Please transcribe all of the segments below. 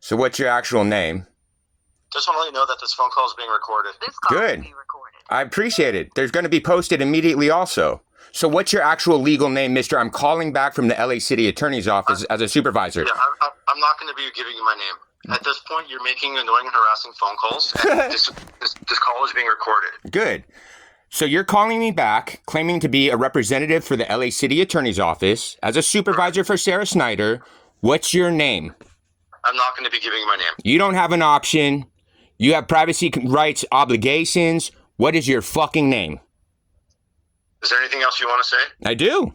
So what's your actual name? Just want to let you know that this phone call is being recorded. This call Good. will be recorded. I appreciate it. There's going to be posted immediately also. So what's your actual legal name, mister? I'm calling back from the LA City Attorney's Office as a supervisor. Yeah, I'm not going to be giving you my name. At this point, you're making annoying, harassing phone calls, and this call is being recorded. Good. So you're calling me back, claiming to be a representative for the LA City Attorney's Office as a supervisor for Sarah Snyder. What's your name? I'm not going to be giving you my name. You don't have an option. You have privacy rights obligations. What is your fucking name? Is there anything else you want to say? I do.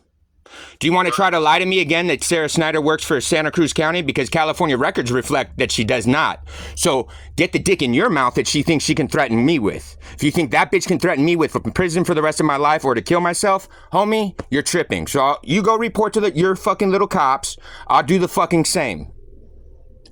Do you want to try to lie to me again that Sarah Snyder works for Santa Cruz County? Because California records reflect that she does not. So get the dick in your mouth that she thinks she can threaten me with. If you think that bitch can threaten me with prison for the rest of my life or to kill myself, homie, you're tripping. So you go report to your fucking little cops. I'll do the fucking same.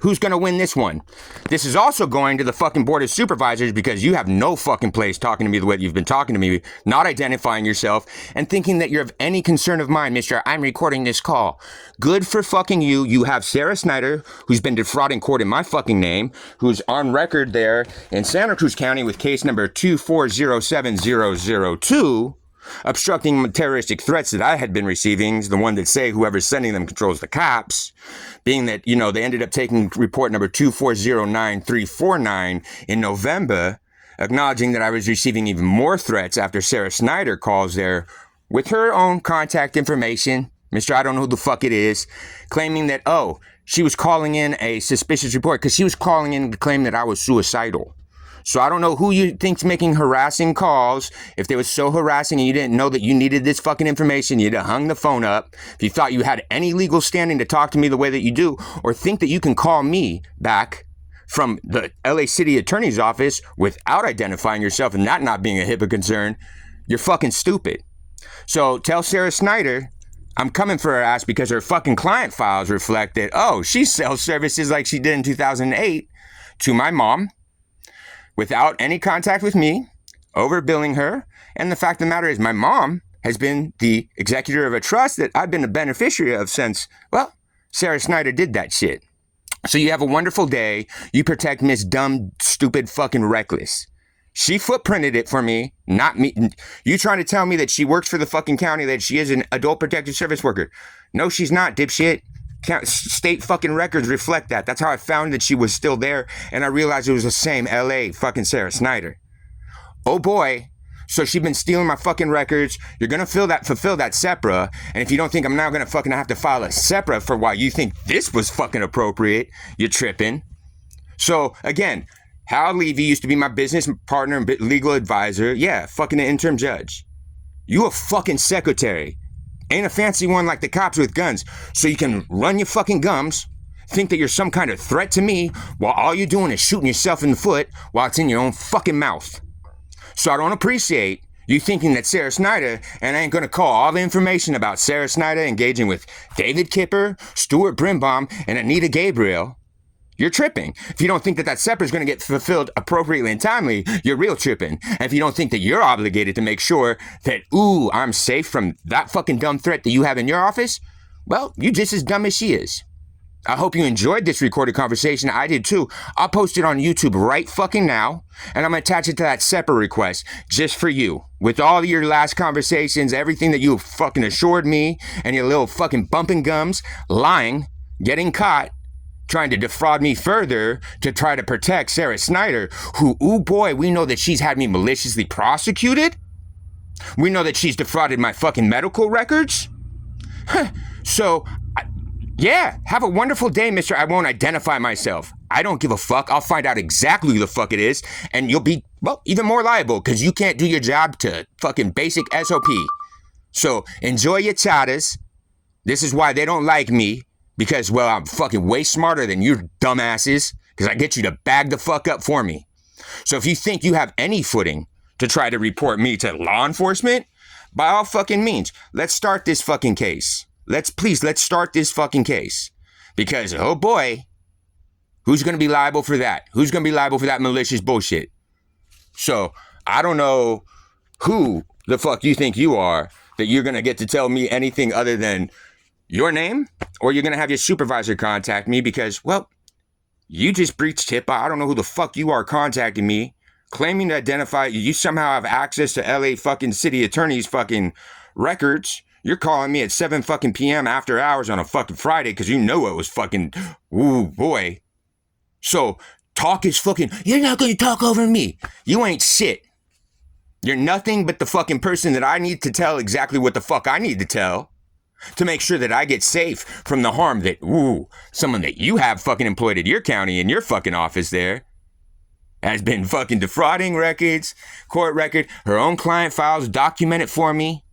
Who's going to win this one? This is also going to the fucking board of supervisors because you have no fucking place talking to me the way you've been talking to me, not identifying yourself and thinking that you're of any concern of mine, mister. I'm recording this call. Good for fucking you. You have Sarah Snyder, who's been defrauding court in my fucking name, who's on record there in Santa Cruz County with case number 2407002. Obstructing terroristic threats that I had been receiving is the one that say whoever's sending them controls the cops, being that, you know, they ended up taking report number 2409349 in November, acknowledging that I was receiving even more threats after Sarah Snyder calls there with her own contact information. Mister, I don't know who the fuck it is, claiming that, oh, she was calling in a suspicious report because she was calling in to claim that I was suicidal. So I don't know who you think's making harassing calls. If they were so harassing and you didn't know that you needed this fucking information, you'd have hung the phone up. If you thought you had any legal standing to talk to me the way that you do, or think that you can call me back from the LA City Attorney's Office without identifying yourself and that not being a HIPAA concern, you're fucking stupid. So tell Sarah Snyder I'm coming for her ass because her fucking client files reflect that, oh, she sells services like she did in 2008 to my mom, without any contact with me, overbilling her. And the fact of the matter is my mom has been the executor of a trust that I've been a beneficiary of since, well, Sarah Snyder did that shit. So you have a wonderful day. You protect Miss Dumb, Stupid, Fucking Reckless. She footprinted it for me, not me. You trying to tell me that she works for the fucking county, that she is an adult protective service worker. No, she's not, dipshit. State fucking records reflect that. That's how I found that she was still there, and I realized it was the same LA fucking Sarah Snyder. Oh boy. So she's been stealing my fucking records. You're gonna fulfill that SEPRA, and if you don't think I'm now gonna fucking have to file a SEPRA for why you think this was fucking appropriate, you're tripping. So again, Hal Levy used to be my business partner and legal advisor. Yeah, fucking an interim judge. You a fucking secretary. Ain't a fancy one like the cops with guns, so you can run your fucking gums, think that you're some kind of threat to me, while all you're doing is shooting yourself in the foot while it's in your own fucking mouth. So I don't appreciate you thinking that Sarah Snyder, and I ain't gonna call all the information about Sarah Snyder engaging with David Kipper, Stuart Brimbaum, and Anita Gabriel. You're tripping. If you don't think that SEPRA is going to get fulfilled appropriately and timely, you're real tripping. And if you don't think that you're obligated to make sure that, ooh, I'm safe from that fucking dumb threat that you have in your office, well, you're just as dumb as she is. I hope you enjoyed this recorded conversation. I did too. I'll post it on YouTube right fucking now, and I'm going to attach it to that SEPRA request just for you. With all your last conversations, everything that you fucking assured me, and your little fucking bumping gums, lying, getting caught, trying to defraud me further to try to protect Sarah Snyder, who, ooh boy, we know that she's had me maliciously prosecuted. We know that she's defrauded my fucking medical records. So, yeah, have a wonderful day, mister. I won't identify myself. I don't give a fuck. I'll find out exactly who the fuck it is, and you'll be, well, even more liable because you can't do your job to fucking basic SOP. So, enjoy your chatters. This is why they don't like me. Because, well, I'm fucking way smarter than you dumbasses. Because I get you to bag the fuck up for me. So if you think you have any footing to try to report me to law enforcement, by all fucking means, let's start this fucking case. Let's start this fucking case. Because, oh boy, who's going to be liable for that? Who's going to be liable for that malicious bullshit? So, I don't know who the fuck you think you are that you're going to get to tell me anything other than your name, or you're going to have your supervisor contact me because, well, You just breached HIPAA. I don't know who the fuck you are contacting me, claiming to identify. You somehow have access to LA fucking city attorney's fucking records. You're calling me at 7 fucking p.m. after hours on a fucking Friday because you know it was fucking, ooh boy. So talk is fucking, you're not going to talk over me. You ain't shit. You're nothing but the fucking person that I need to tell exactly what the fuck I need to tell to make sure that I get safe from the harm that, someone that you have fucking employed at your county in your fucking office there has been fucking defrauding records, court record, her own client files documented for me.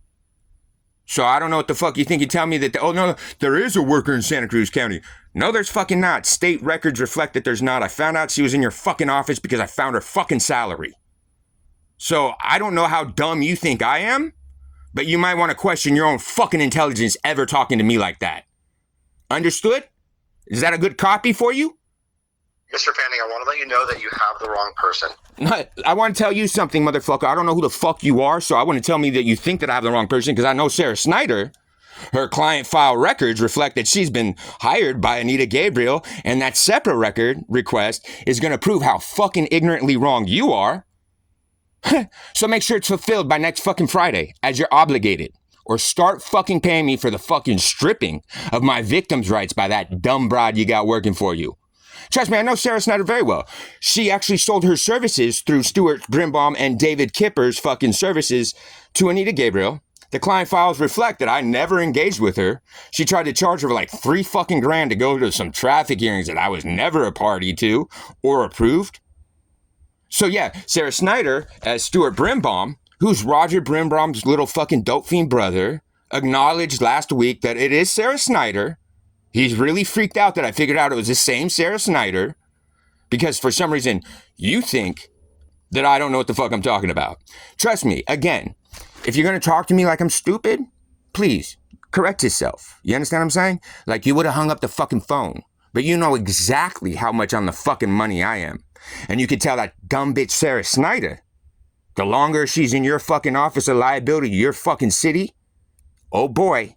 So I don't know what the fuck you think. You tell me that, oh no, there is a worker in Santa Cruz County. No, there's fucking not. State records reflect that there's not. I found out she was in your fucking office because I found her fucking salary. So I don't know how dumb you think I am, but you might want to question your own fucking intelligence ever talking to me like that. Understood? Is that a good copy for you? Mr. Fanning, I want to let you know that you have the wrong person. I want to tell you something, motherfucker. I don't know who the fuck you are, so I want to tell me that you think that I have the wrong person because I know Sarah Snyder. Her client file records reflect that she's been hired by Anita Gabriel, and that separate record request is going to prove how fucking ignorantly wrong you are. So make sure it's fulfilled by next fucking Friday, as you're obligated. Or start fucking paying me for the fucking stripping of my victims' rights by that dumb broad you got working for you. Trust me, I know Sarah Snyder very well. She actually sold her services through Stuart Brimbaum and David Kipper's fucking services to Anita Gabriel. The client files reflect that I never engaged with her. She tried to charge her like $3 fucking grand to go to some traffic hearings that I was never a party to or approved. So yeah, Sarah Snyder, as Stuart Brimbaum, who's Roger Brimbaum's little fucking dope fiend brother, acknowledged last week that it is Sarah Snyder. He's really freaked out that I figured out it was the same Sarah Snyder because for some reason you think that I don't know what the fuck I'm talking about. Trust me, again, if you're going to talk to me like I'm stupid, please correct yourself. You understand what I'm saying? Like you would have hung up the fucking phone, but you know exactly how much on the fucking money I am. And you could tell that dumb bitch Sarah Snyder, the longer she's in your fucking office of liability, your fucking city, oh boy.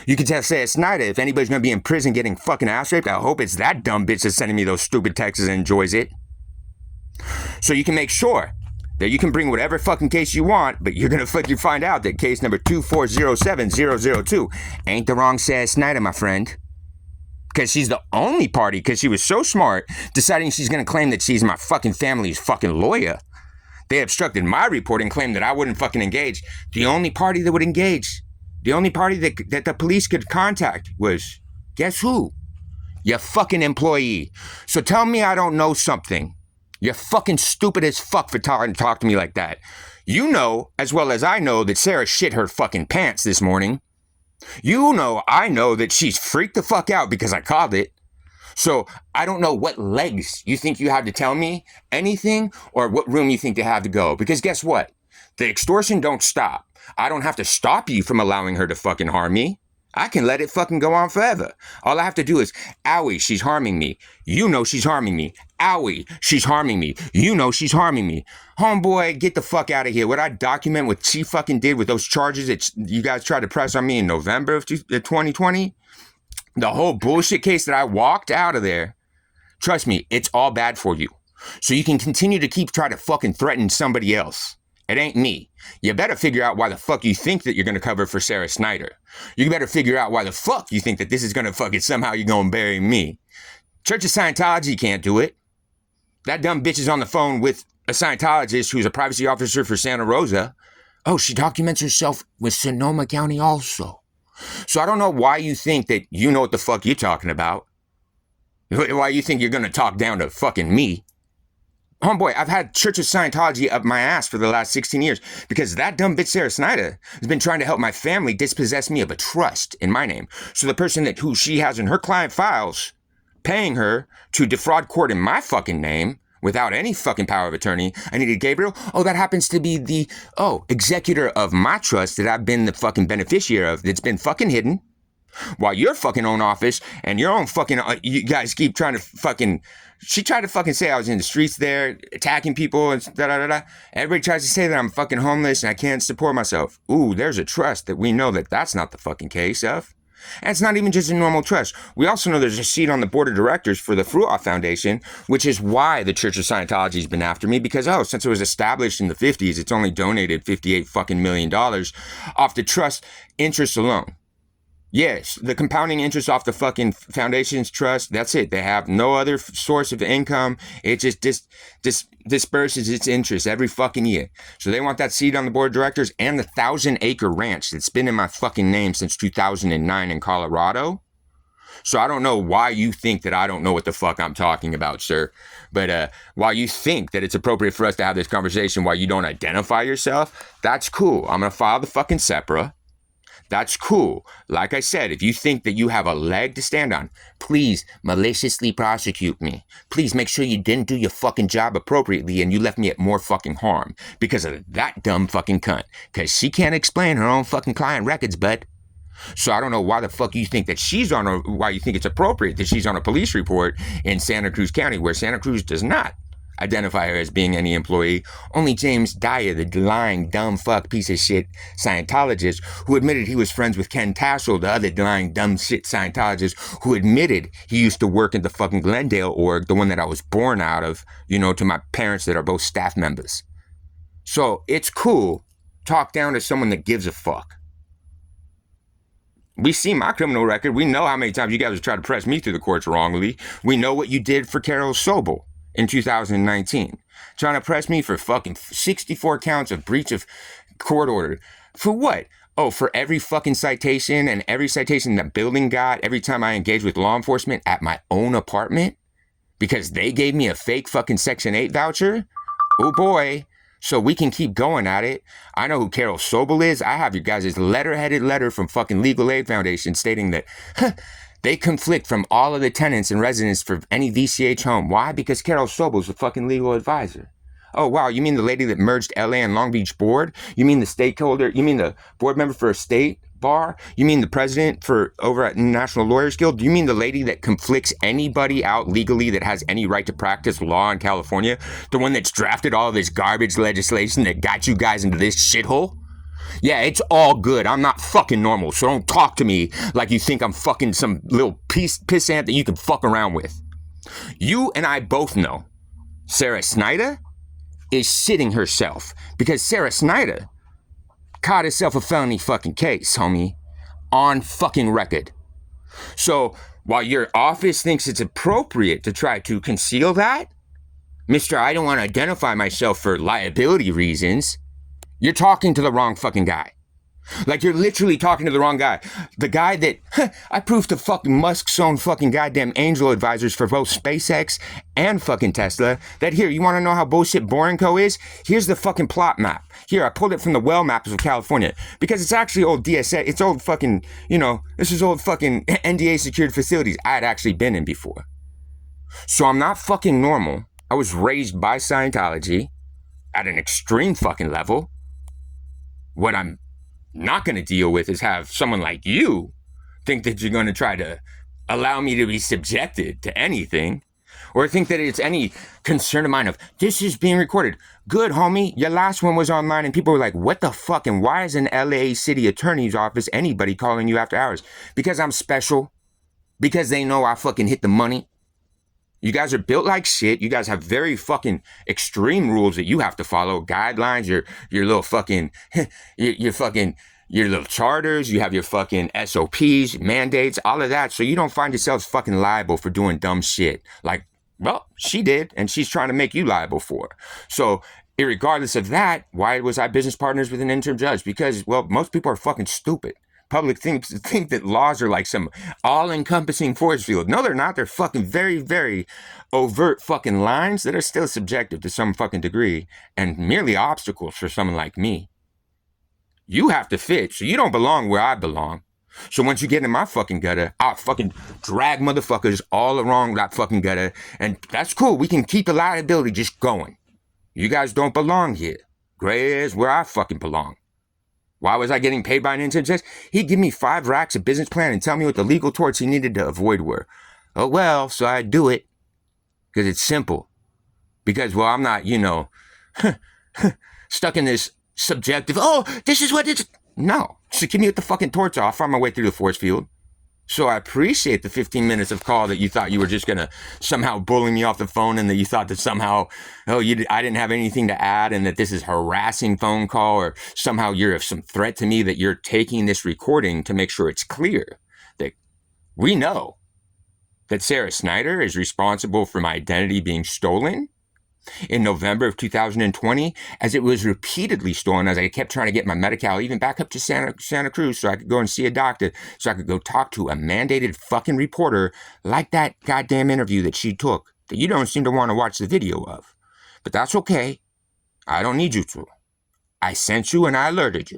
You can tell Sarah Snyder if anybody's going to be in prison getting fucking ass raped, I hope it's that dumb bitch that's sending me those stupid texts and enjoys it. So you can make sure that you can bring whatever fucking case you want, but you're going to fucking find out that case number 2407002 ain't the wrong Sarah Snyder, my friend. Because she's the only party, because she was so smart, deciding she's going to claim that she's my fucking family's fucking lawyer. They obstructed my report and claimed that I wouldn't fucking engage. The only party that would engage, the only party that the police could contact was, guess who? Your fucking employee. So tell me I don't know something. You're fucking stupid as fuck for talking to me like that. You know, as well as I know, that Sarah shit her fucking pants this morning. You know, I know that she's freaked the fuck out because I called it. So I don't know what legs you think you have to tell me anything or what room you think they have to go. Because guess what? The extortion don't stop. I don't have to stop you from allowing her to fucking harm me. I can let it fucking go on forever. All I have to do is, owie, she's harming me. You know she's harming me. Owie, she's harming me. You know she's harming me. Homeboy, get the fuck out of here. What I document what she fucking did with those charges that you guys tried to press on me in November of 2020, the whole bullshit case that I walked out of there, trust me, it's all bad for you. So you can continue to keep trying to fucking threaten somebody else. It ain't me. You better figure out why the fuck you think that you're going to cover for Sarah Snyder. You better figure out why the fuck you think that this is going to fucking somehow you're going to bury me. Church of Scientology can't do it. That dumb bitch is on the phone with a Scientologist who's a privacy officer for Santa Rosa. Oh, she documents herself with Sonoma County also. So I don't know why you think that you know what the fuck you're talking about. Why you think you're going to talk down to fucking me. Homeboy, I've had Church of Scientology up my ass for the last 16 years because that dumb bitch Sarah Snyder has been trying to help my family dispossess me of a trust in my name. So the person who she has in her client files paying her to defraud court in my fucking name without any fucking power of attorney, Anita Gabriel, oh, that happens to be the, executor of my trust that I've been the fucking beneficiary of that's been fucking hidden. While your fucking own office and your own fucking, you guys keep trying to fucking, she tried to fucking say I was in the streets there, attacking people and da-da-da-da. Everybody tries to say that I'm fucking homeless and I can't support myself. Ooh, there's a trust that we know that that's not the fucking case of. And it's not even just a normal trust. We also know there's a seat on the board of directors for the Fruoff Foundation, which is why the Church of Scientology has been after me, because, since it was established in the 50s, it's only donated $58 fucking million off the trust interest alone. Yes, the compounding interest off the fucking foundation's trust, that's it. They have no other source of income. It just disperses its interest every fucking year. So they want that seat on the board of directors and the 1,000-acre ranch that's been in my fucking name since 2009 in Colorado. So I don't know why you think that I don't know what the fuck I'm talking about, sir. But while you think that it's appropriate for us to have this conversation while you don't identify yourself, that's cool. I'm going to file the fucking CPRA. That's cool. Like I said, if you think that you have a leg to stand on, please maliciously prosecute me. Please make sure you didn't do your fucking job appropriately and you left me at more fucking harm because of that dumb fucking cunt. Because she can't explain her own fucking client records, bud. So I don't know why the fuck you think that why you think it's appropriate that she's on a police report in Santa Cruz County, where Santa Cruz does not identify her as being any employee. Only James Dyer, the lying, dumb fuck piece of shit Scientologist who admitted he was friends with Ken Tassel, the other lying, dumb shit Scientologist who admitted he used to work at the fucking Glendale org, the one that I was born out of, to my parents that are both staff members. So it's cool. Talk down to someone that gives a fuck. We see my criminal record. We know how many times you guys have tried to press me through the courts wrongly. We know what you did for Carol Sobel in 2019, trying to press me for fucking 64 counts of breach of court order. For what? Oh, for every fucking citation and every citation that building got every time I engaged with law enforcement at my own apartment because they gave me a fake fucking Section 8 voucher? Oh boy. So we can keep going at it. I know who Carol Sobel is. I have you guys' letter-headed letter from fucking Legal Aid Foundation stating that they conflict from all of the tenants and residents for any VCH home. Why? Because Carol Sobel's a fucking legal advisor. Oh, wow. You mean the lady that merged LA and Long Beach board? You mean the stakeholder? You mean the board member for a state bar? You mean the president for over at National Lawyers Guild? You mean the lady that conflicts anybody out legally that has any right to practice law in California? The one that's drafted all of this garbage legislation that got you guys into this shithole? Yeah, it's all good. I'm not fucking normal, so don't talk to me like you think I'm fucking some little pissant that you can fuck around with. You and I both know Sarah Snyder is shitting herself because Sarah Snyder caught herself a felony fucking case, homie, on fucking record. So while your office thinks it's appropriate to try to conceal that, Mr. I don't want to identify myself for liability reasons, you're talking to the wrong fucking guy. Like, you're literally talking to the wrong guy. The guy that, I proved to fucking Musk's own fucking goddamn angel advisors for both SpaceX and fucking Tesla that, here, you want to know how bullshit Boring Co. is? Here's the fucking plot map. Here, I pulled it from the well maps of California because it's actually old DSA. It's old fucking, this is old fucking NDA secured facilities I had actually been in before. So I'm not fucking normal. I was raised by Scientology at an extreme fucking level. What I'm not going to deal with is have someone like you think that you're going to try to allow me to be subjected to anything or think that it's any concern of mine of this is being recorded. Good, homie. Your last one was online and people were like, what the fuck? And why is an LA City Attorney's office anybody calling you after hours? Because I'm special. Because they know I fucking hit the money. You guys are built like shit. You guys have very fucking extreme rules that you have to follow. Guidelines, your little fucking, your little charters. You have your fucking SOPs, mandates, all of that. So you don't find yourselves fucking liable for doing dumb shit. Like, well, she did, and she's trying to make you liable for it. So irregardless of that, why was I business partners with an interim judge? Because, well, most people are fucking stupid. Public think that laws are like some all-encompassing force field. No, they're not. They're fucking very, very overt fucking lines that are still subjective to some fucking degree and merely obstacles for someone like me. You have to fit, so you don't belong where I belong. So once you get in my fucking gutter, I'll fucking drag motherfuckers all along that fucking gutter, and that's cool. We can keep the liability just going. You guys don't belong here. Gray is where I fucking belong. Why was I getting paid by an intern judge? He'd give me 5 racks of business plan and tell me what the legal torts he needed to avoid were. Oh, well, so I do it. Because it's simple. Because, well, I'm not, stuck in this subjective, oh, this is what it's... No. So give me what the fucking torts are. I'll find my way through the force field. So I appreciate the 15 minutes of call that you thought you were just going to somehow bully me off the phone, and that you thought that somehow, I didn't have anything to add, and that this is harassing phone call, or somehow you're of some threat to me, that you're taking this recording to make sure it's clear that we know that Sarah Snyder is responsible for my identity being stolen in November of 2020, as it was repeatedly stolen as I kept trying to get my Medi-Cal even back up to Santa Cruz so I could go and see a doctor, so I could go talk to a mandated fucking reporter like that goddamn interview that she took that you don't seem to want to watch the video of. But that's okay. I don't need you to. I sent you and I alerted you.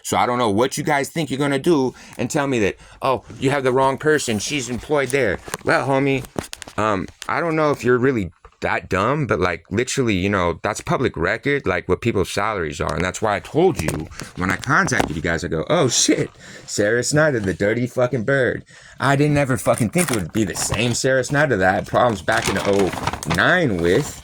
So I don't know what you guys think you're going to do and tell me that, oh, you have the wrong person, she's employed there. Well, homie, I don't know if you're really that dumb, but like literally, you know, that's public record, like what people's salaries are. And that's why I told you when I contacted you guys, I go, oh shit, Sarah Snyder, the dirty fucking bird. I didn't ever fucking think it would be the same Sarah Snyder that I had problems back in 2009 with.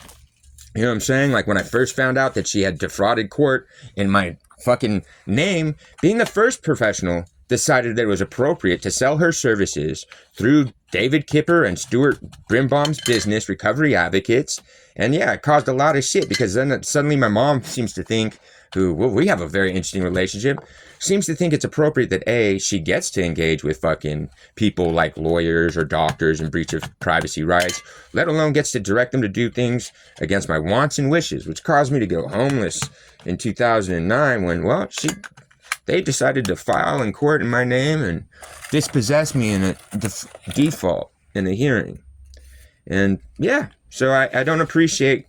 You know what I'm saying? Like when I first found out that she had defrauded court in my fucking name, being the first professional decided that it was appropriate to sell her services through David Kipper and Stuart Brimbaum's business, Recovery Advocates. And yeah, it caused a lot of shit, because then suddenly my mom seems to think, we have a very interesting relationship, seems to think it's appropriate that A, she gets to engage with fucking people like lawyers or doctors in breach of privacy rights, let alone gets to direct them to do things against my wants and wishes, which caused me to go homeless in 2009 when, well, they decided to file in court in my name and dispossess me in a default in a hearing. And yeah, so I don't appreciate,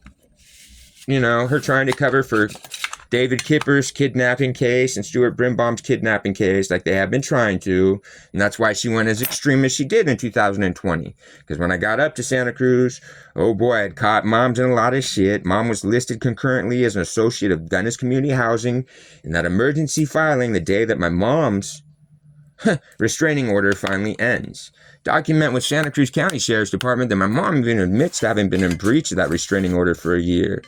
you know, her trying to cover for David Kipper's kidnapping case and Stuart Brimbaum's kidnapping case like they have been trying to. And that's why she went as extreme as she did in 2020. Because when I got up to Santa Cruz, oh boy, I'd caught mom's in a lot of shit. Mom was listed concurrently as an associate of Venice Community Housing in that emergency filing the day that my mom's restraining order finally ends. Document with Santa Cruz County Sheriff's Department that my mom even admits to having been in breach of that restraining order for a year.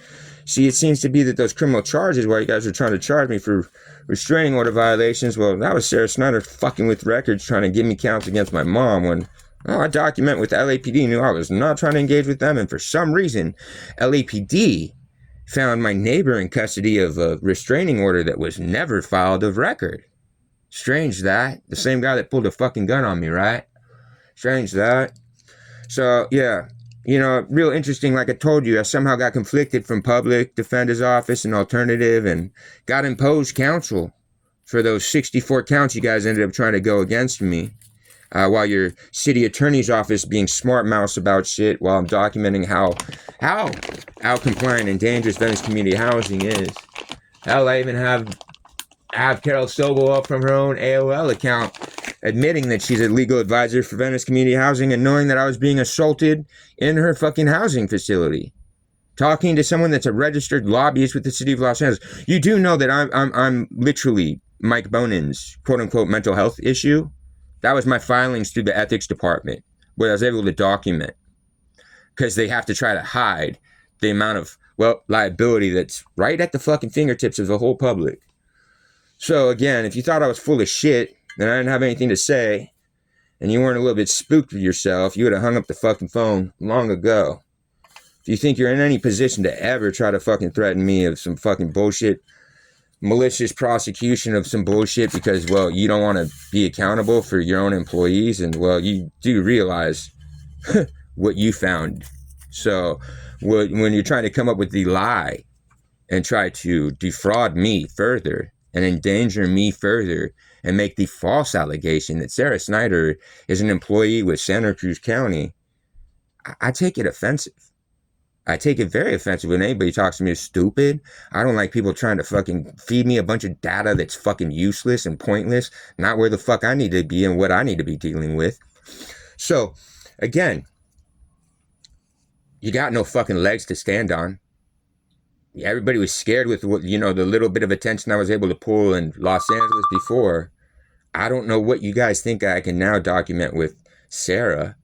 See, it seems to be that those criminal charges, while you guys are trying to charge me for restraining order violations, well, that was Sarah Snyder fucking with records trying to give me counts against my mom when, I document with LAPD knew I was not trying to engage with them, and for some reason, LAPD found my neighbor in custody of a restraining order that was never filed of record. Strange that. The same guy that pulled a fucking gun on me, right? Strange that. So, yeah. You know, real interesting, like I told you, I somehow got conflicted from public defender's office and alternative and got imposed counsel for those 64 counts you guys ended up trying to go against me. While your city attorney's office being smart mouse about shit while I'm documenting how compliant and dangerous Venice Community Housing is. Hell, I even have Carol Sobel up from her own AOL account admitting that she's a legal advisor for Venice Community Housing and knowing that I was being assaulted in her fucking housing facility. Talking to someone that's a registered lobbyist with the city of Los Angeles. You do know that I'm literally Mike Bonin's quote unquote mental health issue. That was my filings through the ethics department where I was able to document, because they have to try to hide the amount of, well, liability that's right at the fucking fingertips of the whole public. So again, if you thought I was full of shit, then I didn't have anything to say, and you weren't a little bit spooked with yourself, you would have hung up the fucking phone long ago. If you think you're in any position to ever try to fucking threaten me of some fucking bullshit, malicious prosecution of some bullshit because, well, you don't want to be accountable for your own employees, and, well, you do realize what you found. So when you're trying to come up with the lie and try to defraud me further and endanger me further and make the false allegation that Sarah Snyder is an employee with Santa Cruz County, I take it offensive. I take it very offensive when anybody talks to me as stupid. I don't like people trying to fucking feed me a bunch of data that's fucking useless and pointless, not where the fuck I need to be and what I need to be dealing with. So, again, you got no fucking legs to stand on. Everybody was scared with, you know, the little bit of attention I was able to pull in Los Angeles before. I don't know what you guys think I can now document with Sarah.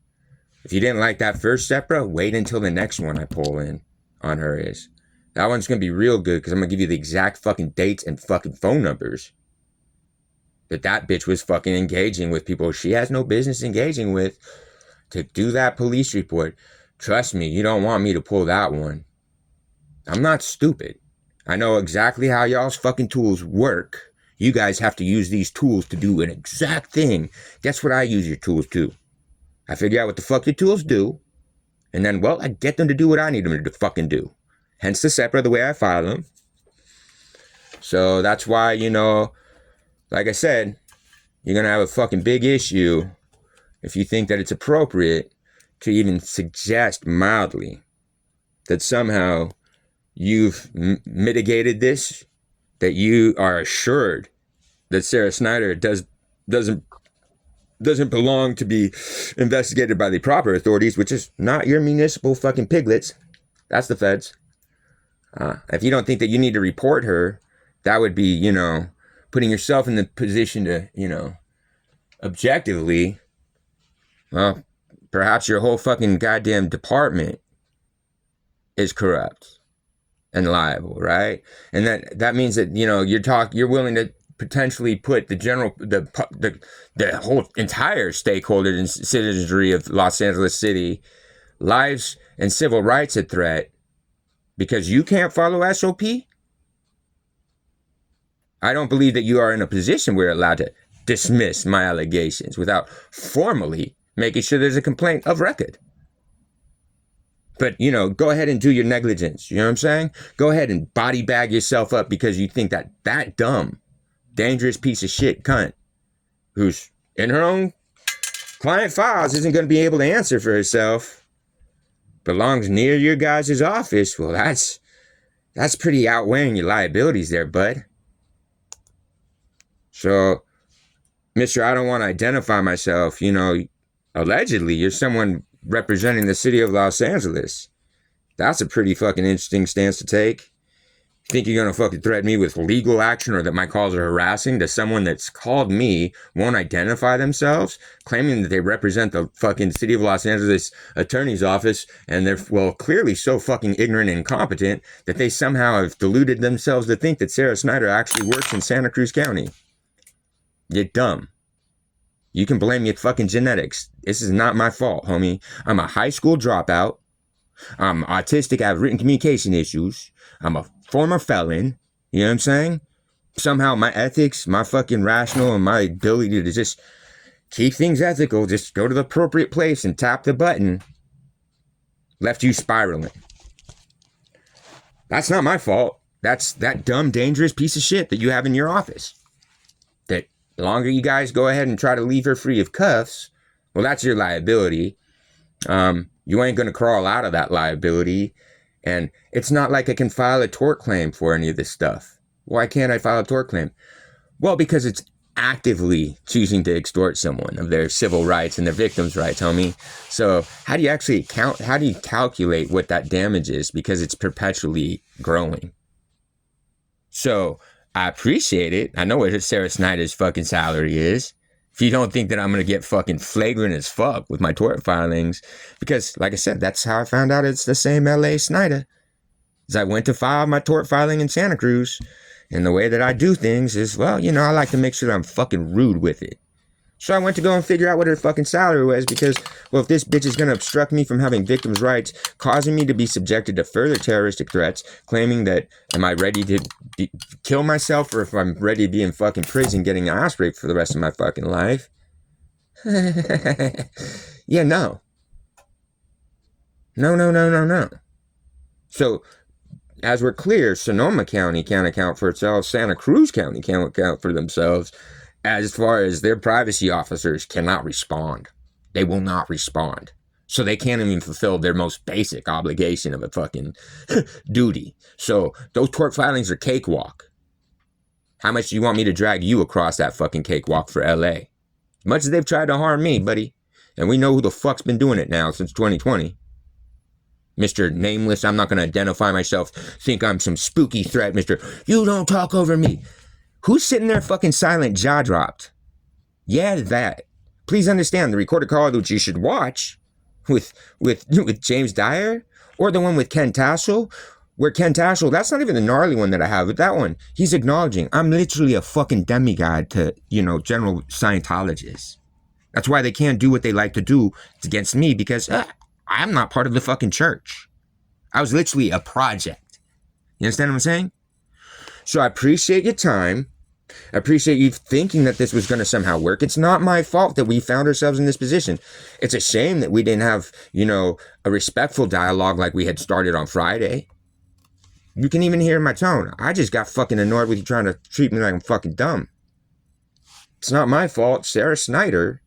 If you didn't like that first SEPRA, wait until the next one I pull in on her is. That one's going to be real good because I'm going to give you the exact fucking dates and fucking phone numbers. that bitch was fucking engaging with people she has no business engaging with to do that police report. Trust me, you don't want me to pull that one. I'm not stupid. I know exactly how y'all's fucking tools work. You guys have to use these tools to do an exact thing. Guess what I use your tools to? I figure out what the fuck your tools do, and then, well, I get them to do what I need them to fucking do. Hence the SEPRA, the way I file them. So that's why, you know, like I said, you're gonna have a fucking big issue if you think that it's appropriate to even suggest mildly that somehow you've mitigated this, that you are assured that Sarah Snyder doesn't belong to be investigated by the proper authorities, which is not your municipal fucking piglets. That's the feds. If you don't think that you need to report her, that would be, you know, putting yourself in the position to, you know, objectively, well, perhaps your whole fucking goddamn department is corrupt and liable, right? And that means that, you know, you're willing to potentially put the whole entire stakeholder and citizenry of Los Angeles City lives and civil rights at threat because you can't follow SOP? I don't believe that you are in a position where you're allowed to dismiss my allegations without formally making sure there's a complaint of record. But, you know, go ahead and do your negligence. You know what I'm saying? Go ahead and body bag yourself up because you think that dumb, dangerous piece of shit cunt who's in her own client files isn't going to be able to answer for herself belongs near your guys' office. Well, that's pretty outweighing your liabilities there, bud. So, Mr. I don't want to identify myself, you know, allegedly you're someone representing the city of Los Angeles. That's a pretty fucking interesting stance to take. You think you're going to fucking threaten me with legal action or that my calls are harassing to someone that's called me, won't identify themselves, claiming that they represent the fucking city of Los Angeles attorney's office, and they're, well, clearly so fucking ignorant and incompetent that they somehow have deluded themselves to think that Sarah Snyder actually works in Santa Cruz County. You're dumb. You can blame your fucking genetics. This is not my fault, homie. I'm a high school dropout. I'm autistic. I have written communication issues. I'm a former felon. You know what I'm saying? Somehow my ethics, my fucking rational, and my ability to just keep things ethical, just go to the appropriate place and tap the button, left you spiraling. That's not my fault. That's that dumb, dangerous piece of shit that you have in your office. That the longer you guys go ahead and try to leave her free of cuffs, well, that's your liability. You ain't going to crawl out of that liability. And it's not like I can file a tort claim for any of this stuff. Why can't I file a tort claim? Well, because it's actively choosing to extort someone of their civil rights and their victims' rights, homie. So how do you calculate what that damage is? Because it's perpetually growing. So I appreciate it. I know what Sarah Snyder's fucking salary is. If you don't think that I'm going to get fucking flagrant as fuck with my tort filings, because like I said, that's how I found out it's the same LA Snyder. As I went to file my tort filing in Santa Cruz, and the way that I do things is, well, you know, I like to make sure that I'm fucking rude with it. So I went to go and figure out what her fucking salary was because, well, if this bitch is going to obstruct me from having victims' rights, causing me to be subjected to further terroristic threats, claiming that am I ready to kill myself or if I'm ready to be in fucking prison getting ass raped for the rest of my fucking life. Yeah, no. No. So, as we're clear, Sonoma County can't account for itself. Santa Cruz County can't account for themselves. As far as their privacy officers cannot respond. They will not respond. So they can't even fulfill their most basic obligation of a fucking duty. So those tort filings are cakewalk. How much do you want me to drag you across that fucking cakewalk for LA? As much as they've tried to harm me, buddy. And we know who the fuck's been doing it now since 2020. Mr. Nameless, I'm not going to identify myself, think I'm some spooky threat, Mr. You don't talk over me. Who's sitting there fucking silent, jaw dropped? Yeah, that. Please understand, the recorded call which you should watch with James Dyer, or the one with Ken Tassel, Where Ken Tashel, that's not even the gnarly one that I have, but that one, he's acknowledging I'm literally a fucking demigod to, general Scientologists. That's why they can't do what they like to do against me, because I'm not part of the fucking church. I was literally a project. You understand what I'm saying? So I appreciate your time. I appreciate you thinking that this was going to somehow work. It's not my fault that we found ourselves in this position. It's a shame that we didn't have, a respectful dialogue like we had started on Friday. You can even hear my tone. I just got fucking annoyed with you trying to treat me like I'm fucking dumb. It's not my fault. Sarah Snyder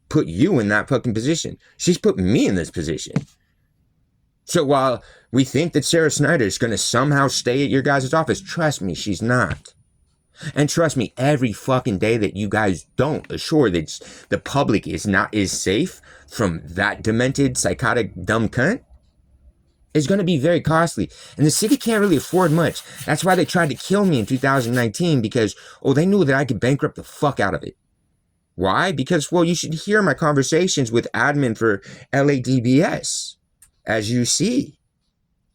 put you in that fucking position. She's put me in this position. So while we think that Sarah Snyder is going to somehow stay at your guys' office, trust me, she's not. And trust me, every fucking day that you guys don't assure that the public is safe from that demented, psychotic, dumb cunt, is going to be very costly. And the city can't really afford much. That's why they tried to kill me in 2019, because, they knew that I could bankrupt the fuck out of it. Why? Because, you should hear my conversations with admin for LADBS. As you see,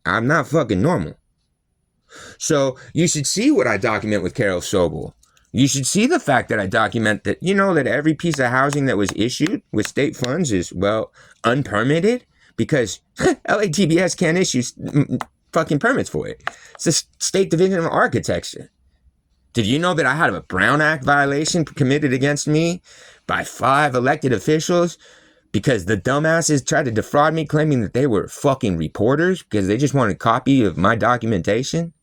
I'm not fucking normal. So you should see what I document with Carol Sobel. You should see the fact that I document that, that every piece of housing that was issued with state funds is, unpermitted, because LATBS can't issue fucking permits for it. It's the State Division of Architecture. Did you know that I had a Brown Act violation committed against me by 5 elected officials because the dumbasses tried to defraud me, claiming that they were fucking reporters because they just wanted a copy of my documentation?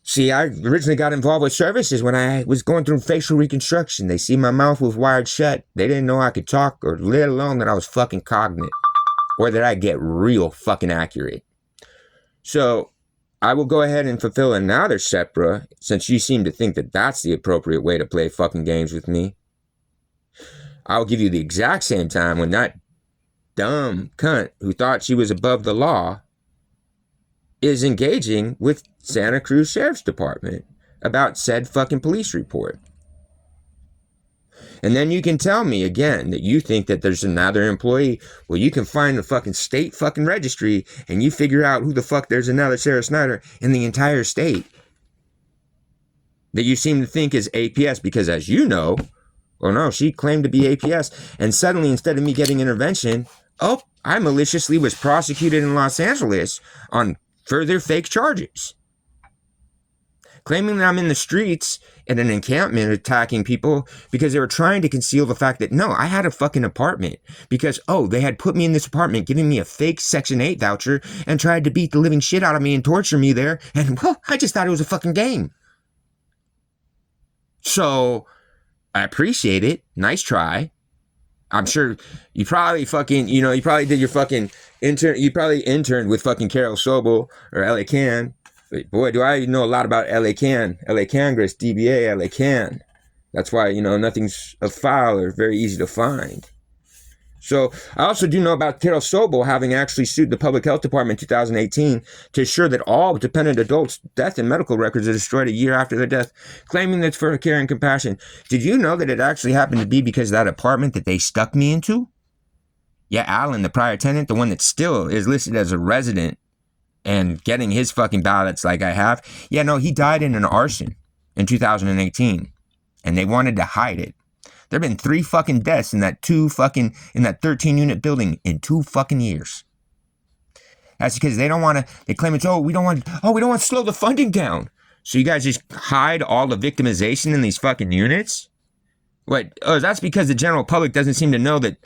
See, I originally got involved with services when I was going through facial reconstruction. They see my mouth was wired shut. They didn't know I could talk, or let alone that I was fucking cognate, or that I get real fucking accurate. So I will go ahead and fulfill another SEPRA, since you seem to think that that's the appropriate way to play fucking games with me. I'll give you the exact same time when that dumb cunt who thought she was above the law is engaging with Santa Cruz Sheriff's Department about said fucking police report. And then you can tell me again that you think that there's another employee. Well, you can find the fucking state fucking registry and you figure out who the fuck there's another Sarah Snyder in the entire state that you seem to think is APS, because as you know, she claimed to be APS, and suddenly instead of me getting intervention, I maliciously was prosecuted in Los Angeles on further fake charges, claiming that I'm in the streets at an encampment attacking people because they were trying to conceal the fact that, no, I had a fucking apartment because, they had put me in this apartment, giving me a fake Section 8 voucher and tried to beat the living shit out of me and torture me there. And, I just thought it was a fucking game. So I appreciate it. Nice try. I'm sure you probably fucking, you probably did your fucking intern. You probably interned with fucking Carol Sobel or LA Can. But boy, do I know a lot about LA Can. LA Congress, DBA, LA Can. That's why, nothing's a file or very easy to find. So I also do know about Carol Sobel having actually sued the Public Health Department in 2018 to ensure that all dependent adults' death and medical records are destroyed a year after their death, claiming that's for care and compassion. Did you know that it actually happened to be because of that apartment that they stuck me into? Yeah, Alan, the prior tenant, the one that still is listed as a resident and getting his fucking ballots like I have. Yeah, no, he died in an arson in 2018, and they wanted to hide it. There have been 3 fucking deaths in that 13 unit building in 2 fucking years. That's because they claim it's, we don't want to slow the funding down. So you guys just hide all the victimization in these fucking units? That's because the general public doesn't seem to know that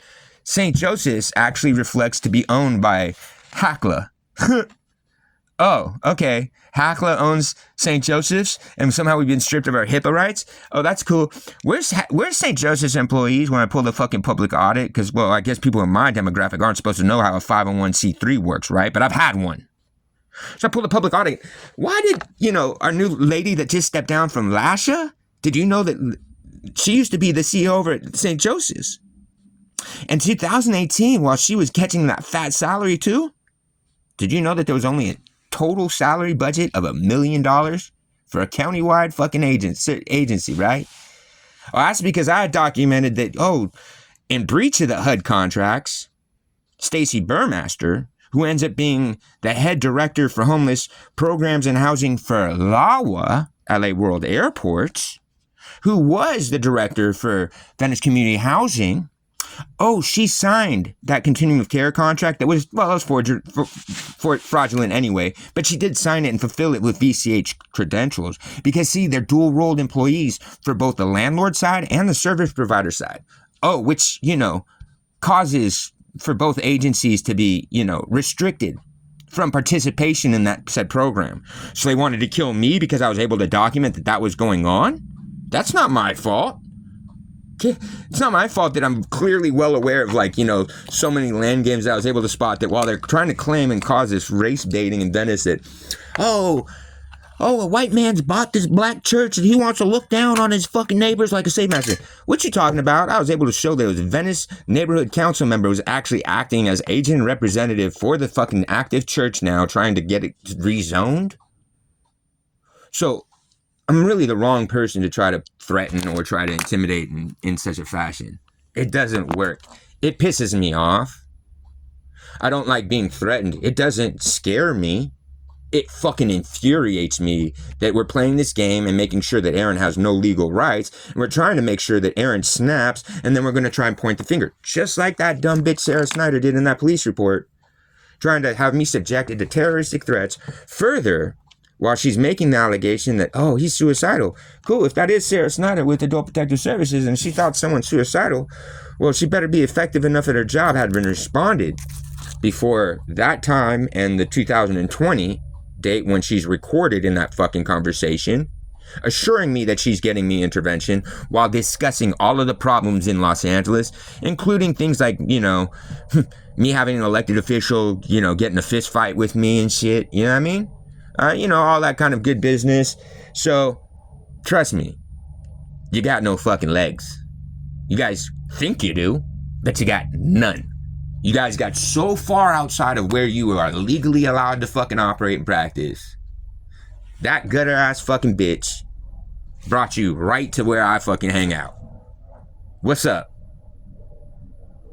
St. Joseph's actually reflects to be owned by Hackla. Oh, okay. Hackla owns St. Joseph's, and somehow we've been stripped of our HIPAA rights. Oh, that's cool. Where's St. Joseph's employees when I pull the fucking public audit? Because, I guess people in my demographic aren't supposed to know how a 501c3 works, right? But I've had one. So I pulled the public audit. Why did, our new lady that just stepped down from Lasha, did you know that she used to be the CEO over at St. Joseph's? In 2018, while she was catching that fat salary too, did you know that there was only a total salary budget of $1 million for a countywide fucking agency, right? Well, that's because I documented that, in breach of the HUD contracts, Stacey Burmaster who ends up being the head director for homeless programs and housing for LAWA, LA World Airports, who was the director for Venice Community Housing. Oh, she signed that continuum of care contract that was, well, it was fraudulent anyway, but she did sign it and fulfill it with VCH credentials because, see, they're dual-rolled employees for both the landlord side and the service provider side. Oh, which, causes for both agencies to be, restricted from participation in that said program. So they wanted to kill me because I was able to document that was going on? That's not my fault. It's not my fault that I'm clearly well aware of, so many land games that I was able to spot that while they're trying to claim and cause this race baiting in Venice that, a white man's bought this black church and he wants to look down on his fucking neighbors like a slave master. What you talking about? I was able to show that it was a Venice neighborhood council member who was actually acting as agent and representative for the fucking active church now, trying to get it rezoned. So, I'm really the wrong person to try to threaten or try to intimidate in such a fashion. It doesn't work. It pisses me off. I don't like being threatened. It doesn't scare me. It fucking infuriates me that we're playing this game and making sure that Aaron has no legal rights. And we're trying to make sure that Aaron snaps, and then we're going to try and point the finger. Just like that dumb bitch Sarah Snyder did in that police report. Trying to have me subjected to terroristic threats. Further, while she's making the allegation that, he's suicidal. Cool, if that is Sarah Snyder with Adult Protective Services and she thought someone's suicidal, well, she better be effective enough at her job had been responded before that time and the 2020 date when she's recorded in that fucking conversation, assuring me that she's getting me intervention while discussing all of the problems in Los Angeles, including things like, me having an elected official, getting a fist fight with me and shit, you know what I mean? All that kind of good business. So, trust me, you got no fucking legs. You guys think you do, but you got none. You guys got so far outside of where you are legally allowed to fucking operate and practice. That gutter ass fucking bitch brought you right to where I fucking hang out. What's up?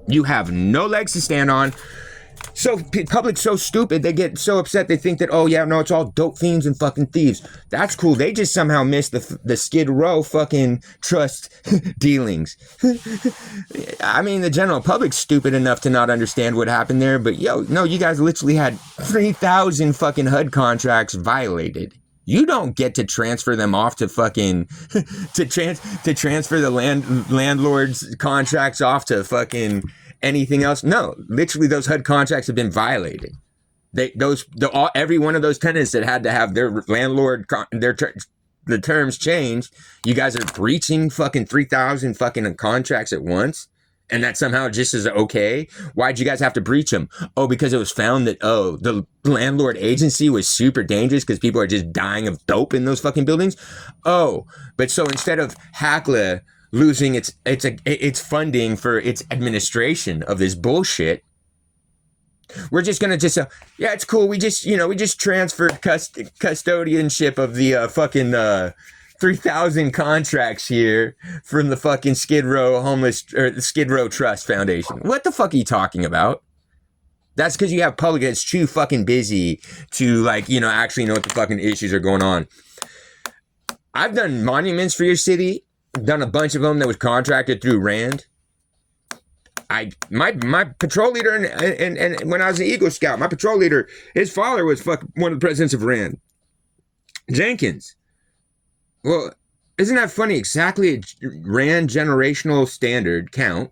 You have no legs to stand on. So public's so stupid, they get so upset they think that, it's all dope fiends and fucking thieves. That's cool. They just somehow missed the Skid Row fucking trust dealings. I mean, the general public's stupid enough to not understand what happened there, but you guys literally had 3,000 fucking HUD contracts violated. You don't get to transfer them off to fucking to transfer the landlord's contracts off to fucking anything else. No, literally those HUD contracts have been violated. Every one of those tenants that had to have their landlord the terms changed. You guys are breaching fucking 3,000 fucking contracts at once, and that somehow just is okay. Why'd you guys have to breach them? Because it was found that the landlord agency was super dangerous because people are just dying of dope in those fucking buildings. But so instead of HACLA losing its funding for its administration of this bullshit, we're just gonna it's cool. We just transferred custodianship of the fucking 3,000 contracts here from the fucking Skid Row the Skid Row Trust Foundation. What the fuck are you talking about? That's because you have public that's too fucking busy to actually know what the fucking issues are going on. I've done monuments for your city. Done a bunch of them that was contracted through Rand. My patrol leader and when I was an Eagle Scout, my patrol leader, his father was one of the presidents of Rand. Jenkins. Well, isn't that funny? Exactly a Rand generational standard count.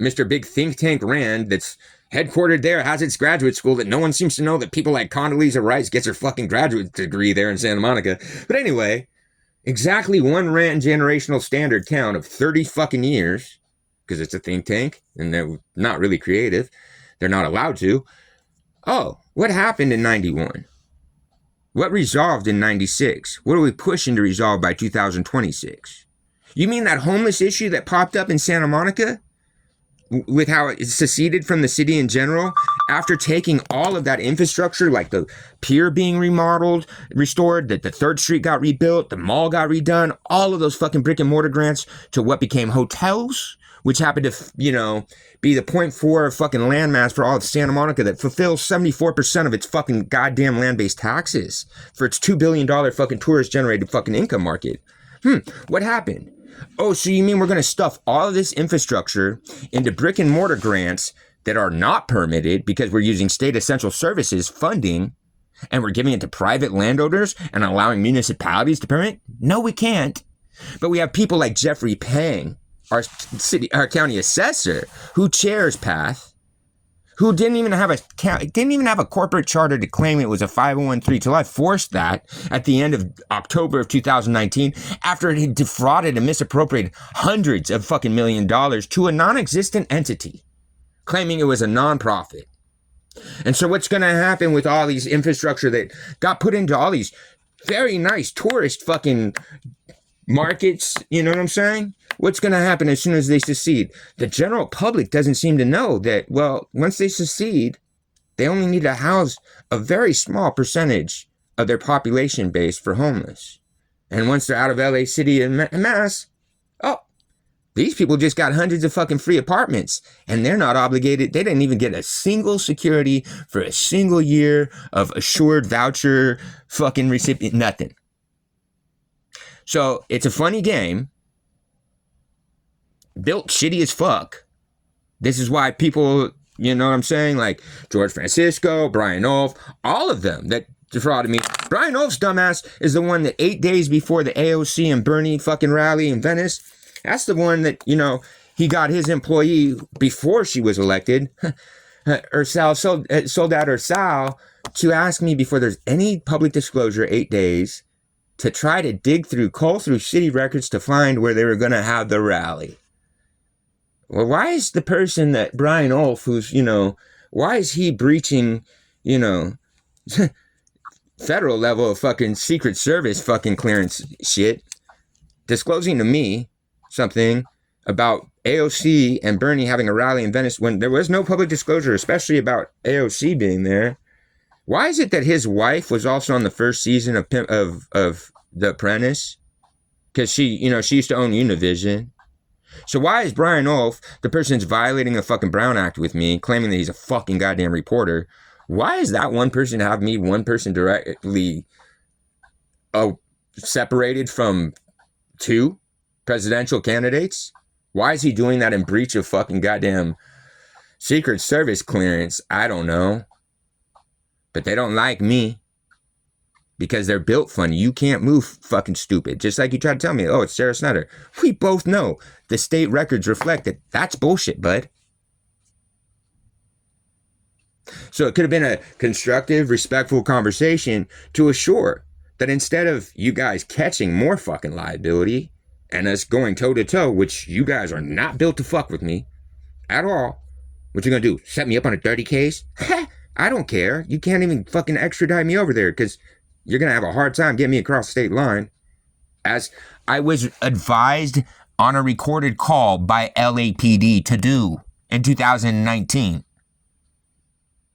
Mr. Big Think Tank Rand that's headquartered there has its graduate school that no one seems to know that people like Condoleezza Rice gets her fucking graduate degree there in Santa Monica. But anyway, exactly one Rand generational standard count of 30 fucking years, because it's a think tank and they're not really creative. They're not allowed to. What happened in 91? What resolved in 96? What are we pushing to resolve by 2026? You mean that homeless issue that popped up in Santa Monica? With how it seceded from the city in general, after taking all of that infrastructure, like the pier being restored, that the 3rd Street got rebuilt, the mall got redone, all of those fucking brick and mortar grants to what became hotels, which happened to, be the 0.4 fucking landmass for all of Santa Monica that fulfills 74% of its fucking goddamn land-based taxes for its $2 billion fucking tourist-generated fucking income market. What happened? Oh, so you mean we're going to stuff all of this infrastructure into brick and mortar grants that are not permitted because we're using state essential services funding, and we're giving it to private landowners and allowing municipalities to permit? No, we can't. But we have people like Jeffrey Pang, our county assessor, who chairs PATH, who didn't even have a corporate charter to claim it was a 501(c)(3) till I forced that at the end of October of 2019 after it had defrauded and misappropriated hundreds of fucking $1 million to a non-existent entity, claiming it was a non-profit. And so what's going to happen with all these infrastructure that got put into all these very nice tourist fucking markets, you know what I'm saying? What's going to happen as soon as they secede? The general public doesn't seem to know that, well, once they secede, they only need to house a very small percentage of their population base for homeless. And once they're out of LA City and Mass, these people just got hundreds of fucking free apartments, and they're not obligated. They didn't even get a single security for a single year of assured voucher fucking recipient, nothing. So it's a funny game, built shitty as fuck. This is why people, you know what I'm saying, like George Francisco, Brian Olf, all of them that defrauded me. Brian Olf's dumbass is the one that 8 days before the AOC and Bernie fucking rally in Venice, that's the one that, he got his employee before she was elected, Ursal, sold out Ursal to ask me before there's any public disclosure 8 days to try to dig through, cull through city records to find where they were going to have the rally. Well, why is the person that Brian Olf, who's, why is he breaching, federal level of fucking Secret Service fucking clearance shit, disclosing to me something about AOC and Bernie having a rally in Venice when there was no public disclosure, especially about AOC being there? Why is it that his wife was also on the first season of The Apprentice? Because she used to own Univision. So why is Brian Olf, the person that's violating the fucking Brown Act with me, claiming that he's a fucking goddamn reporter, why is that one person to have me, one person directly separated from two presidential candidates? Why is he doing that in breach of fucking goddamn Secret Service clearance? I don't know. But they don't like me because they're built funny. You can't move fucking stupid. Just like you tried to tell me, oh, it's Sarah Snyder. We both know the state records reflect that that's bullshit, bud. So it could have been a constructive, respectful conversation to assure that instead of you guys catching more fucking liability and us going toe-to-toe, which you guys are not built to fuck with me at all, what you gonna do? Set me up on a dirty case? I don't care. You can't even fucking extradite me over there because you're gonna have a hard time getting me across the state line. As I was advised on a recorded call by LAPD to do in 2019.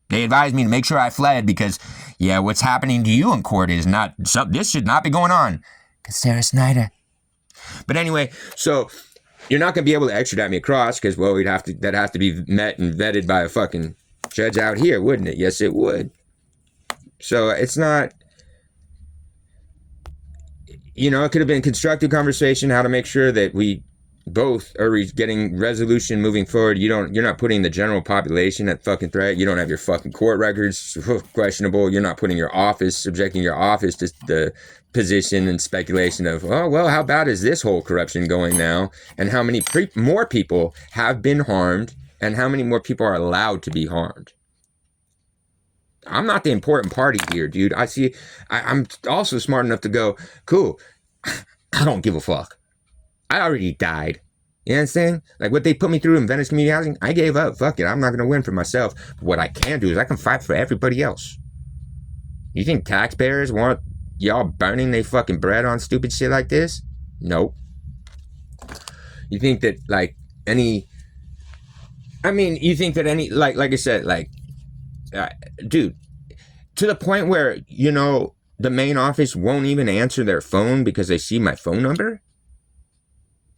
They advised me to make sure I fled because, what's happening to you in court is not, this should not be going on. Because Sarah Snyder. But anyway, so you're not going to be able to extradite me across because, well, that'd have to be met and vetted by a fucking judge out here, wouldn't it? Yes, it would. So it's not, it could have been a constructive conversation, how to make sure that we both are getting resolution moving forward. You're not putting the general population at fucking threat. You don't have your fucking court records questionable. You're not putting subjecting your office to the position and speculation of, oh, well, how bad is this whole corruption going now? And how many more people have been harmed and how many more people are allowed to be harmed? I'm not the important party here, dude. I'm also smart enough to go, cool, I don't give a fuck. I already died. You know what I'm saying? Like what they put me through in Venice Community Housing, I gave up. Fuck it. I'm not going to win for myself. But what I can do is I can fight for everybody else. You think taxpayers want y'all burning their fucking bread on stupid shit like this? Nope. You think that like I said, dude, to the point where, the main office won't even answer their phone because they see my phone number?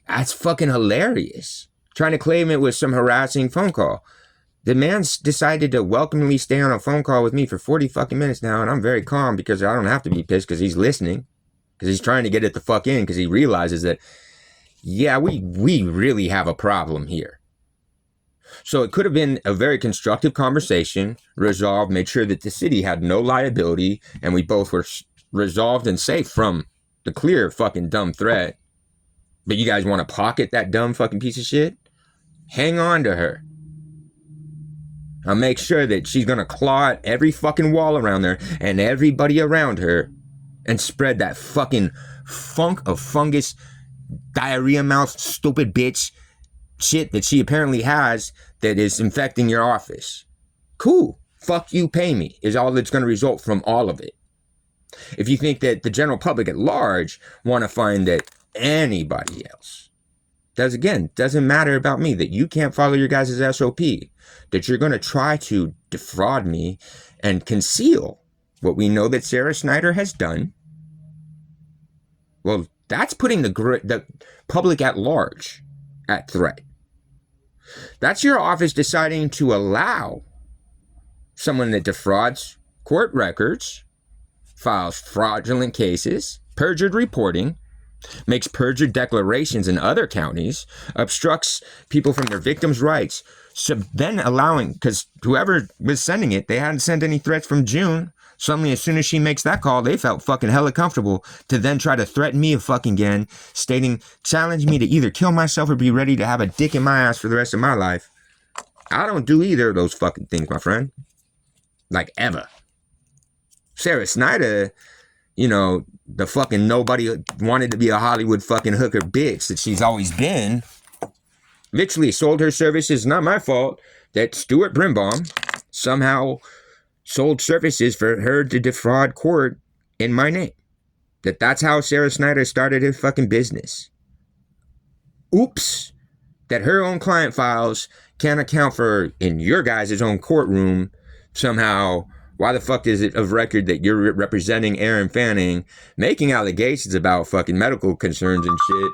That's fucking hilarious. trying to claim it was some harassing phone call. The man's decided to welcomely stay on a phone call with me for 40 fucking minutes now, and I'm very calm because I don't have to be pissed because he's listening, because he's trying to get it the fuck in, because he realizes that, yeah, we really have a problem here. So it could have been a very constructive conversation, resolved, made sure that the city had no liability, and we both were resolved and safe from the clear fucking dumb threat. But you guys want to pocket that dumb fucking piece of shit? Hang on to her. I'll make sure that she's gonna claw at every fucking wall around there and everybody around her and spread that fucking funk of fungus, diarrhea mouth, stupid bitch shit that she apparently has that is infecting your office. Cool. Fuck you, pay me is all that's gonna result from all of it. If you think that the general public at large want to find that anybody else doesn't matter about me, that you can't follow your guys' SOP, that you're going to try to defraud me and conceal what we know that Sarah Snyder has done, well, that's putting the public at large at threat. That's your office deciding to allow someone that defrauds court records, files fraudulent cases, perjured reporting, makes perjured declarations in other counties, obstructs people from their victims' rights, so then allowing, because whoever was sending it, they hadn't sent any threats from June. Suddenly, as soon as she makes that call, they felt fucking hella comfortable to then try to threaten me fucking again, stating, challenge me to either kill myself or be ready to have a dick in my ass for the rest of my life. I don't do either of those fucking things, my friend. Like, ever. Sarah Snyder, you know, the fucking nobody wanted to be a Hollywood fucking hooker bitch that she's always been, literally sold her services. Not my fault that Stuart Brimbaum somehow sold services for her to defraud court in my name. That's how Sarah Snyder started her fucking business. Oops. That her own client files can't account for in your guys' own courtroom somehow. Why the fuck is it of record that you're representing Aaron Fanning, making allegations about fucking medical concerns and shit?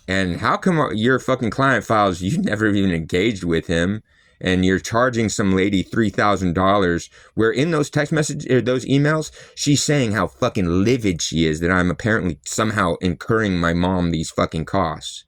And how come your fucking client files, you never even engaged with him, and you're charging some lady $3,000, where in those text messages, or those emails, she's saying how fucking livid she is that I'm apparently somehow incurring my mom these fucking costs.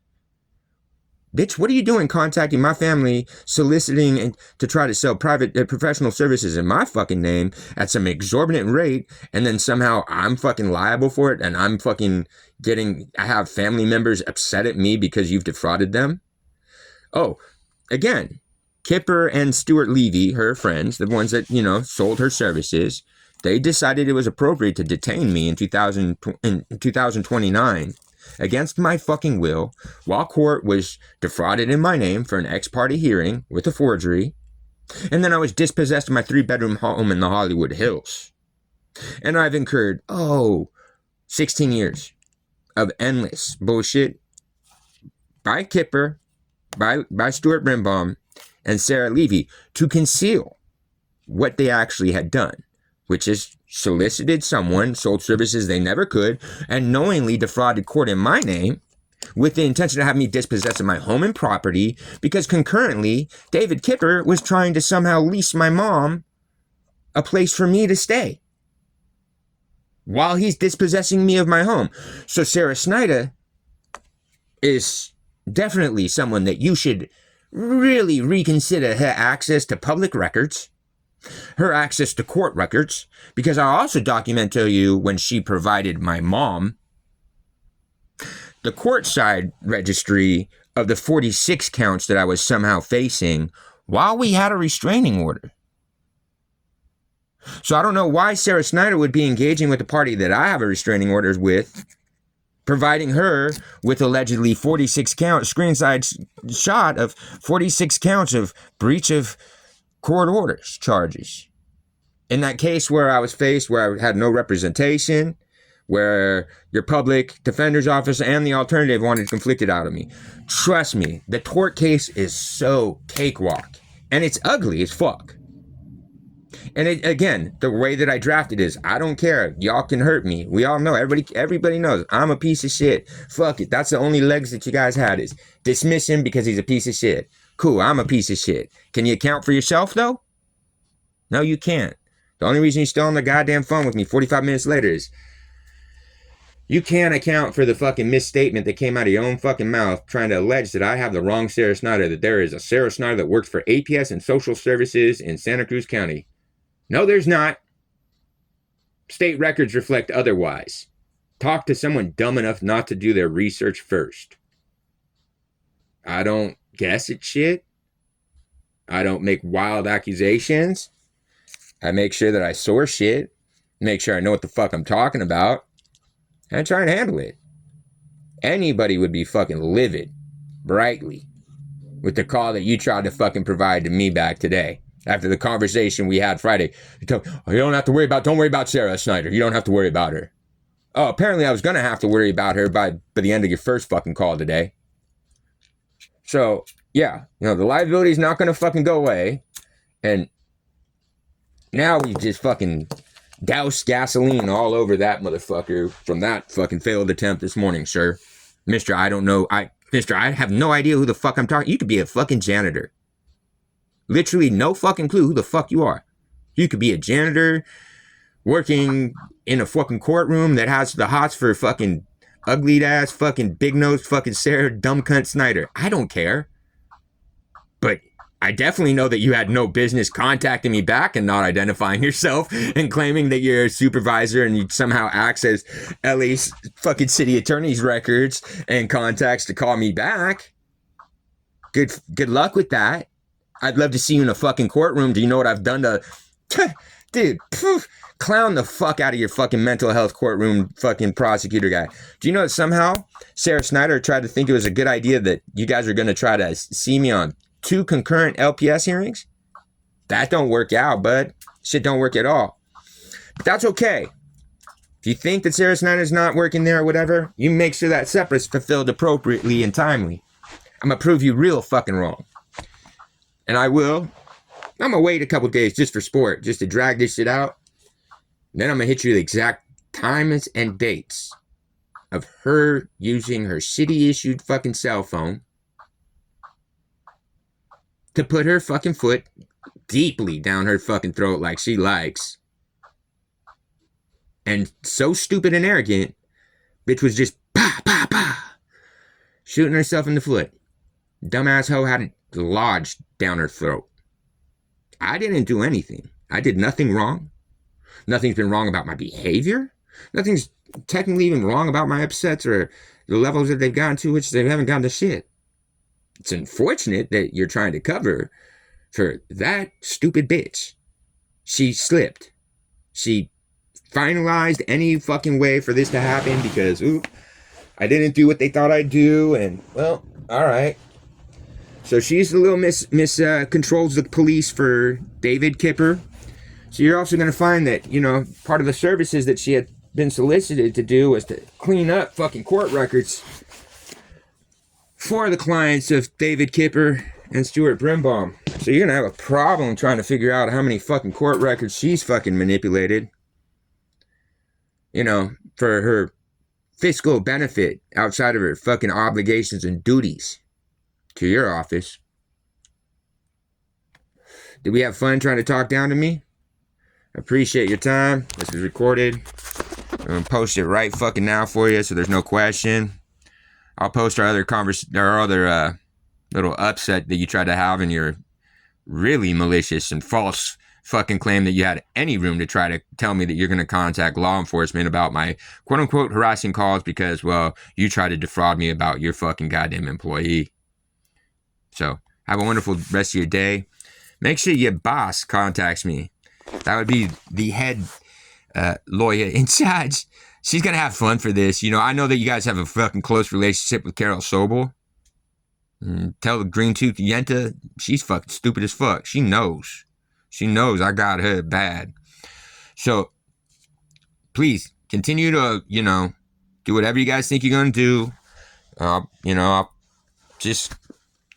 Bitch, what are you doing contacting my family, soliciting to try to sell private professional services in my fucking name at some exorbitant rate, and then somehow I'm fucking liable for it, and I'm fucking I have family members upset at me because you've defrauded them? Oh, again, Kipper and Stuart Levy, her friends, the ones that, you know, sold her services, they decided it was appropriate to detain me in 2029 against my fucking will, while court was defrauded in my name for an ex-parte hearing with a forgery, and then I was dispossessed of my 3-bedroom home in the Hollywood Hills. And I've incurred, 16 years of endless bullshit by Kipper, by Stuart Brimbaum, and Sarah Levy to conceal what they actually had done, which is solicited someone, sold services they never could, and knowingly defrauded court in my name with the intention to have me dispossessed of my home and property, because concurrently, David Kipper was trying to somehow lease my mom a place for me to stay while he's dispossessing me of my home. So Sarah Snyder is definitely someone that you should really reconsider her access to public records, her access to court records, because I'll also document to you when she provided my mom the courtside registry of the 46 counts that I was somehow facing while we had a restraining order. So I don't know why Sarah Snyder would be engaging with the party that I have a restraining order with, providing her with allegedly 46 count screenside shot of 46 counts of breach of court orders charges. In that case where I was faced, where I had no representation, where your public defender's office and the alternative wanted to conflict it out of me. Trust me, the tort case is so cakewalk, and it's ugly as fuck. And again, the way that I drafted is, I don't care. Y'all can hurt me. We all know. Everybody knows. I'm a piece of shit. Fuck it. That's the only legs that you guys had is dismiss him because he's a piece of shit. Cool, I'm a piece of shit. Can you account for yourself, though? No, you can't. The only reason you're still on the goddamn phone with me 45 minutes later is you can't account for the fucking misstatement that came out of your own fucking mouth trying to allege that I have the wrong Sarah Snyder, that there is a Sarah Snyder that works for APS and Social Services in Santa Cruz County. No, there's not. State records reflect otherwise. Talk to someone dumb enough not to do their research first. I don't guess at shit. I don't make wild accusations. I make sure that I source shit. Make sure I know what the fuck I'm talking about. And try and handle it. Anybody would be fucking livid, brightly, with the call that you tried to fucking provide to me back today. After the conversation we had Friday. You told me, oh, don't worry about Sarah Snyder. You don't have to worry about her. Oh, apparently I was going to have to worry about her by the end of your first fucking call today. So, yeah, the liability is not going to fucking go away. And now we just fucking douse gasoline all over that motherfucker from that fucking failed attempt this morning, sir. Mister, I don't know. Mister, I have no idea who the fuck I'm talking. You could be a fucking janitor. Literally no fucking clue who the fuck you are. You could be a janitor working in a fucking courtroom that has the hots for fucking ugly ass fucking big nose fucking Sarah dumb cunt Snyder. I don't care. But I definitely know that you had no business contacting me back and not identifying yourself and claiming that you're a supervisor and you somehow access LA's fucking city attorney's records and contacts to call me back. Good luck with that. I'd love to see you in a fucking courtroom. Do you know what I've done to... Dude, clown the fuck out of your fucking mental health courtroom fucking prosecutor guy. Do you know that somehow Sarah Snyder tried to think it was a good idea that you guys are going to try to see me on 2 concurrent LPS hearings? That don't work out, bud. Shit don't work at all. But that's okay. If you think that Sarah Snyder's not working there or whatever, you make sure that separate's fulfilled appropriately and timely. I'm going to prove you real fucking wrong. And I will. I'm going to wait a couple days just for sport, just to drag this shit out. Then I'm going to hit you the exact times and dates of her using her city-issued fucking cell phone to put her fucking foot deeply down her fucking throat like she likes. And so stupid and arrogant, bitch was just shooting herself in the foot. Dumbass hoe had it lodged down her throat. I didn't do anything. I did nothing wrong. Nothing's been wrong about my behavior. Nothing's technically even wrong about my upsets or the levels that they've gotten to, which they haven't gotten to shit. It's unfortunate that you're trying to cover for that stupid bitch. She slipped. She finalized any fucking way for this to happen because, I didn't do what they thought I'd do, and, well, all right. So she's a little controls the police for David Kipper. So you're also going to find that, part of the services that she had been solicited to do was to clean up fucking court records for the clients of David Kipper and Stuart Brimbaum. So you're going to have a problem trying to figure out how many fucking court records she's fucking manipulated, for her fiscal benefit outside of her fucking obligations and duties to your office. Did we have fun trying to talk down to me? Appreciate your time. This is recorded. I'm going to post it right fucking now for you so there's no question. I'll post our other little upset that you tried to have in your really malicious and false fucking claim that you had any room to try to tell me that you're going to contact law enforcement about my quote-unquote harassing calls because, well, you tried to defraud me about your fucking goddamn employee. So, have a wonderful rest of your day. Make sure your boss contacts me. That would be the head lawyer in charge. She's going to have fun for this. I know that you guys have a fucking close relationship with Carol Sobel. Tell the green tooth Yenta, she's fucking stupid as fuck. She knows. She knows I got her bad. So, please, continue to, do whatever you guys think you're going to do. I'll just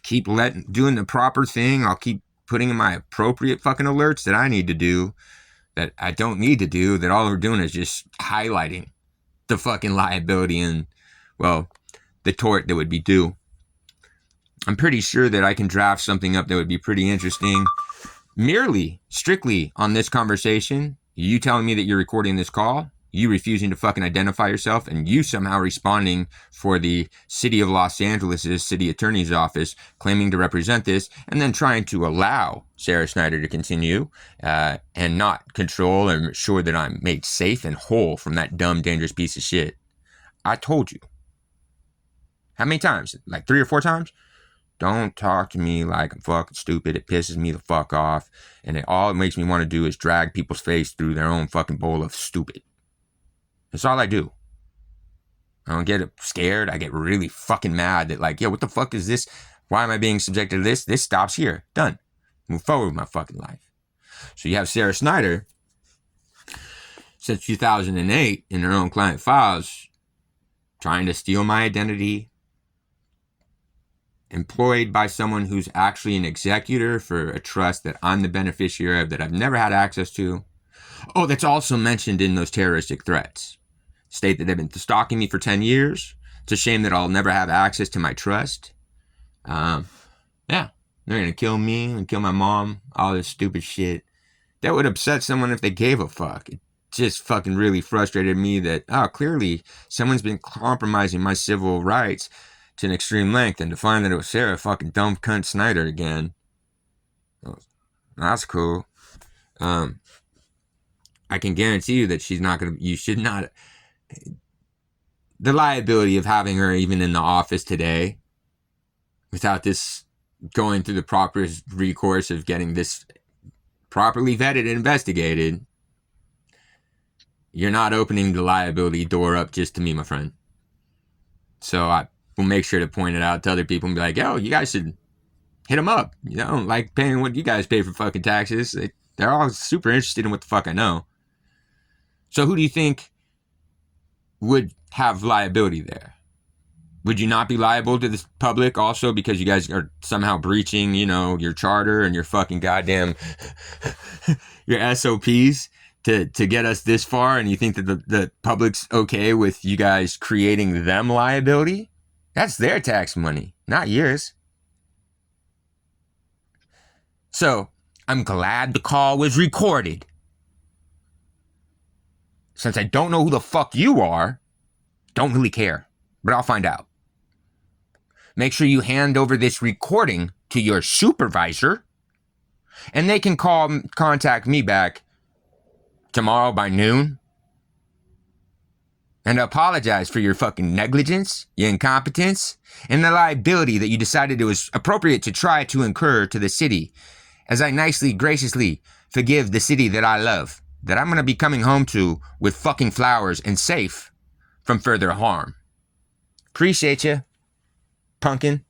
keep doing the proper thing. I'll keep putting in my appropriate fucking alerts that I need to do, that I don't need to do, that all we're doing is just highlighting the fucking liability and, well, the tort that would be due. I'm pretty sure that I can draft something up that would be pretty interesting. Merely, strictly on this conversation, you telling me that you're recording this call, you refusing to fucking identify yourself, and you somehow responding for the city of Los Angeles' city attorney's office, claiming to represent this, and then trying to allow Sarah Snyder to continue and not control and ensure that I'm made safe and whole from that dumb, dangerous piece of shit. I told you. How many times? Like 3 or 4 times? Don't talk to me like I'm fucking stupid. It pisses me the fuck off. And all it makes me want to do is drag people's face through their own fucking bowl of stupid. That's all I do. I don't get scared. I get really fucking mad that like, yo, what the fuck is this? Why am I being subjected to this? This stops here. Done. Move forward with my fucking life. So you have Sarah Snyder, since 2008, in her own client files, trying to steal my identity, employed by someone who's actually an executor for a trust that I'm the beneficiary of, that I've never had access to. Oh, that's also mentioned in those terroristic threats. State that they've been stalking me for 10 years. It's a shame that I'll never have access to my trust. Yeah, they're going to kill me and kill my mom, all this stupid shit. That would upset someone if they gave a fuck. It just fucking really frustrated me that, clearly someone's been compromising my civil rights to an extreme length, and to find that it was Sarah fucking dumb cunt Snyder again. That's cool. I can guarantee you that she's not going to, you should not, the liability of having her even in the office today without this going through the proper recourse of getting this properly vetted and investigated, you're not opening the liability door up just to me, my friend. So I will make sure to point it out to other people and be like, yo, you guys should hit them up. You know, like paying what you guys pay for fucking taxes. They're all super interested in what the fuck I know. So who do you think would have liability there? Would you not be liable to the public also because you guys are somehow breaching, you know, your charter and your fucking goddamn your SOPs to get us this far, and you think that the public's okay with you guys creating them liability? That's their tax money, not yours. So I'm glad the call was recorded. Since I don't know who the fuck you are, don't really care, but I'll find out. Make sure you hand over this recording to your supervisor, and they can contact me back tomorrow by noon and apologize for your fucking negligence, your incompetence, and the liability that you decided it was appropriate to try to incur to the city, as I nicely, graciously forgive the city that I love, that I'm going to be coming home to with fucking flowers and safe from further harm. Appreciate you, pumpkin.